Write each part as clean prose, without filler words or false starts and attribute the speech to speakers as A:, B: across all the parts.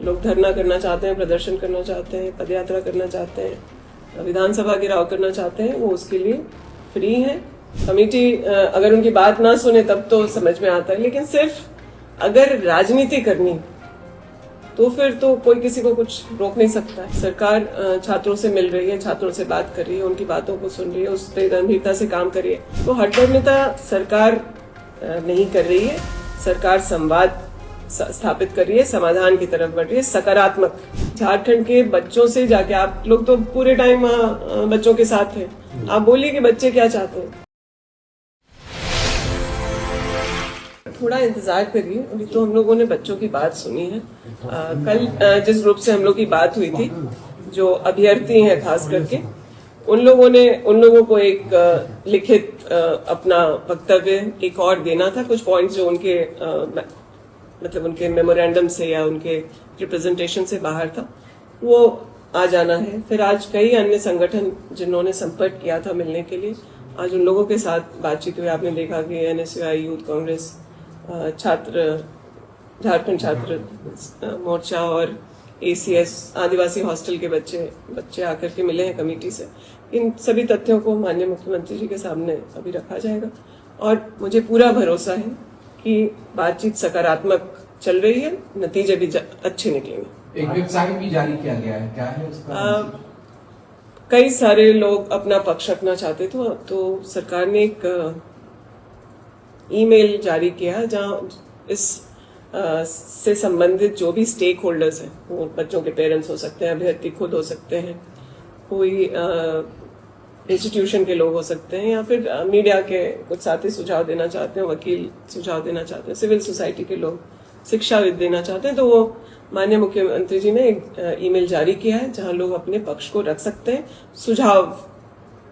A: लोग धरना करना चाहते हैं, प्रदर्शन करना चाहते हैं, पदयात्रा करना चाहते हैं, विधानसभा घेराव करना चाहते हैं, वो उसके लिए फ्री है। कमेटी अगर उनकी बात ना सुने तब तो समझ में आता है, लेकिन सिर्फ अगर राजनीति करनी तो फिर तो कोई किसी को कुछ रोक नहीं सकता है। सरकार छात्रों से मिल रही है, छात्रों से बात कर रही है, उनकी बातों को सुन रही है, उस पर गंभीरता से काम कर रही है। तो हठधर्मिता सरकार नहीं कर रही है, सरकार संवाद स्थापित कर रही है, समाधान की तरफ बढ़ रही है, सकारात्मक। झारखंड के बच्चों से जाके, आप लोग तो पूरे टाइम बच्चों के साथ थे, आप बोलिए कि बच्चे क्या चाहते हैं। थोड़ा इंतजार करिए, अभी तो हम लोगों ने बच्चों की बात सुनी है। कल जिस ग्रुप से हम लोग की बात हुई थी, जो अभ्यर्थी हैं खास करके, उन लोगों को एक लिखित अपना वक्तव्य एक और देना था। कुछ पॉइंट्स जो उनके मतलब उनके मेमोरेंडम से या उनके रिप्रेजेंटेशन से बाहर था, वो आ जाना है। फिर आज कई अन्य संगठन जिन्होंने संपर्क किया था मिलने के लिए, आज उन लोगों के साथ बातचीत हुई। आपने देखा कि NSUI, यूथ कांग्रेस, झारखंड छात्र मोर्चा और ACS आदिवासी हॉस्टल के बच्चे आकर के मिले हैं कमेटी से। इन सभी तथ्यों को माननीय मुख्यमंत्री जी के सामने अभी रखा जाएगा और मुझे पूरा भरोसा है कि बातचीत सकारात्मक चल रही है, नतीजे भी अच्छे निकलेंगे।
B: एक वेबसाइट भी जारी किया गया है, क्या है उसका?
A: कई सारे लोग अपना पक्ष रखना चाहते थे, तो सरकार ने एक ईमेल जारी किया जहां इस से संबंधित जो भी स्टेक होल्डर्स हैं, वो बच्चों के पेरेंट्स हो सकते हैं, अभ्यर्थी खुद हो सकते हैं, कोई इंस्टीट्यूशन के लोग हो सकते हैं, या फिर मीडिया के कुछ साथी सुझाव देना चाहते हैं, वकील सुझाव देना चाहते हैं, सिविल सोसाइटी के लोग शिक्षाविद देना चाहते हैं, तो वो माननीय मुख्यमंत्री जी ने एक ईमेल जारी किया है जहां लोग अपने पक्ष को रख सकते हैं, सुझाव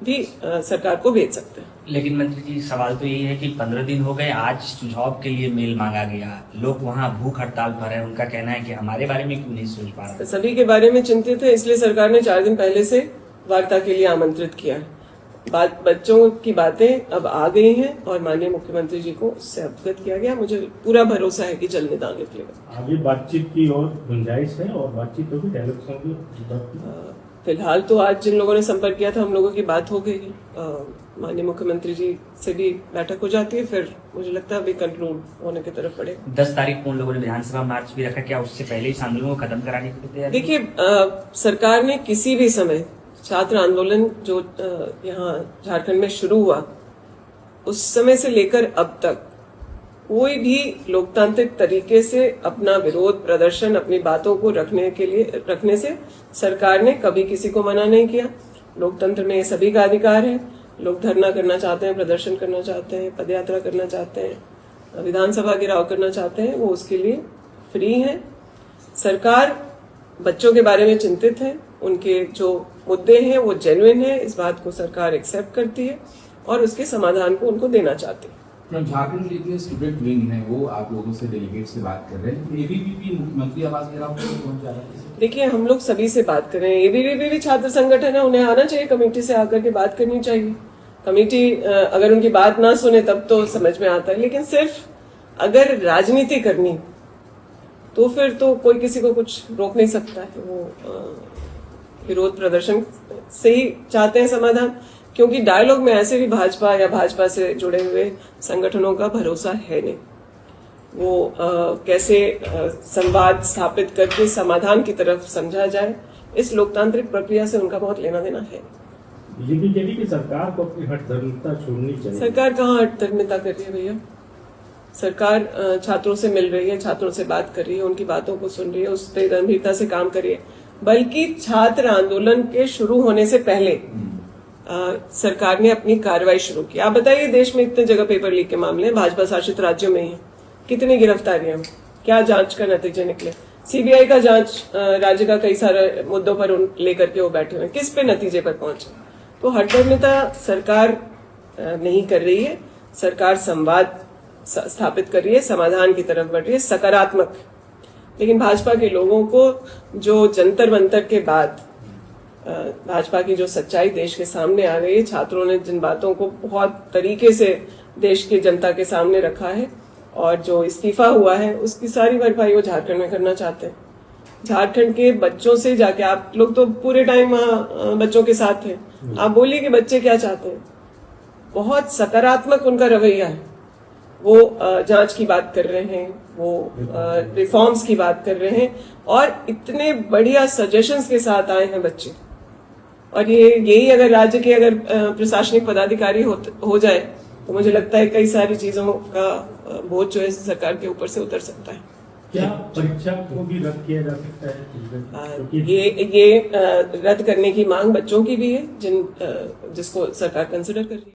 A: भी सरकार को भेज सकते हैं।
C: लेकिन मंत्री जी, सवाल तो यही है कि 15 दिन हो गए, आज सुझाव के लिए मेल मांगा गया, लोग वहां भूख हड़ताल पर हैं, उनका कहना है कि हमारे बारे में क्यों नहीं सोच पा रहा।
A: सभी के बारे में चिंतित है, इसलिए सरकार ने 4 दिन पहले से वार्ता के लिए आमंत्रित किया है। बच्चों की बातें अब आ गई हैं और माननीय मुख्यमंत्री जी को उससे अवगत किया गया। मुझे पूरा भरोसा है कि जल्द निदान निकलेगा।
D: आगे बातचीत की और गुंजाइश है, और बातचीत होगी, डायलॉग होगी।
A: फिलहाल तो आज जिन लोगों ने संपर्क किया था, हम लोगों की बात हो गई। माननीय मुख्यमंत्री जी से भी बैठक हो जाती है, फिर मुझे लगता है अभी कंक्लूड होने की तरफ बढ़े।
C: 10 तारीख को उन लोगों ने विधानसभा मार्च भी रखा, क्या उससे पहले ही आंदोलन को खत्म कराने की तैयारी?
A: देखिए, सरकार ने किसी भी समय छात्र आंदोलन जो यहाँ झारखंड में शुरू हुआ, उस समय से लेकर अब तक कोई भी लोकतांत्रिक तरीके से अपना विरोध प्रदर्शन, अपनी बातों को रखने से सरकार ने कभी किसी को मना नहीं किया। लोकतंत्र में ये सभी का अधिकार है। लोग धरना करना चाहते हैं, प्रदर्शन करना चाहते हैं, पदयात्रा करना चाहते हैं, विधानसभा घेराव करना चाहते हैं, वो उसके लिए फ्री है। सरकार बच्चों के बारे में चिंतित है, उनके जो मुद्दे हैं वो जेन्युइन है, इस बात को सरकार एक्सेप्ट करती है और उसके समाधान को उनको देना चाहती है।
B: झारखंड जितने स्टूडेंट विंग है वो आप लोगों से डेलीगेट से बात कर रहे हैं, ABVP मुख्यमंत्री आवास घेराव पहुंच जा रहा है।
A: देखिए, हम लोग सभी से बात कर रहे हैं। ABVP भी छात्र संगठन है, उन्हें आना चाहिए, कमेटी से आकर के बात करनी चाहिए। कमेटी अगर उनकी बात ना सुने तब तो समझ में आता है, लेकिन सिर्फ अगर राजनीति करनी तो फिर तो कोई किसी को कुछ रोक नहीं सकता है। वो विरोध प्रदर्शन से ही चाहते हैं समाधान, क्योंकि डायलॉग में ऐसे भी भाजपा या भाजपा से जुड़े हुए संगठनों का भरोसा है नहीं। वो कैसे संवाद स्थापित करके समाधान की तरफ समझा जाए, इस लोकतांत्रिक प्रक्रिया से उनका बहुत लेना देना है।
D: बीजेपी कह रही कि सरकार को अपनी हठधर्मिता छोड़नी चाहिए।
A: सरकार कहाँ हठधर्मिता कर रही है भैया? सरकार छात्रों से मिल रही है, छात्रों से बात कर रही है, उनकी बातों को सुन रही है, उस पर गंभीरता से काम कर रही है। बल्कि छात्र आंदोलन के शुरू होने से पहले सरकार ने अपनी कार्रवाई शुरू की। आप बताइए, देश में इतने जगह पेपर लीक के मामले हैं, भाजपा शासित राज्यों में ही कितनी गिरफ्तारियां, क्या जांच का नतीजे निकले? CBI का जांच राज्य का कई सारे मुद्दों पर लेकर के वो बैठे हुए, किस पे नतीजे पर पहुंचे? तो हठधर्मिता सरकार नहीं कर रही है, सरकार संवाद स्थापित कर रही है, समाधान की तरफ बढ़ रही है, सकारात्मक। लेकिन भाजपा के लोगों को जो जंतर मंतर के बाद भाजपा की जो सच्चाई देश के सामने आ गई है, छात्रों ने जिन बातों को बहुत तरीके से देश की जनता के सामने रखा है और जो इस्तीफा हुआ है उसकी सारी भरपाई वो झारखंड में करना चाहते हैं। झारखंड के बच्चों से जाके, आप लोग तो पूरे टाइम बच्चों के साथ थे, आप बोलिए कि बच्चे क्या चाहते हैं। बहुत सकारात्मक उनका रवैया है। वो जांच की बात कर रहे हैं, वो रिफॉर्म्स की बात कर रहे हैं, और इतने बढ़िया सजेशंस के साथ आए हैं बच्चे। और यही अगर राज्य के अगर प्रशासनिक पदाधिकारी हो जाए तो मुझे लगता है कई सारी चीजों का बोझ जो है सरकार के ऊपर से उतर सकता है।
D: क्या परीक्षा को भी रद्द किया जा सकता है?
A: ये रद्द करने की मांग बच्चों की भी है, जिसको सरकार कंसिडर कर रही है।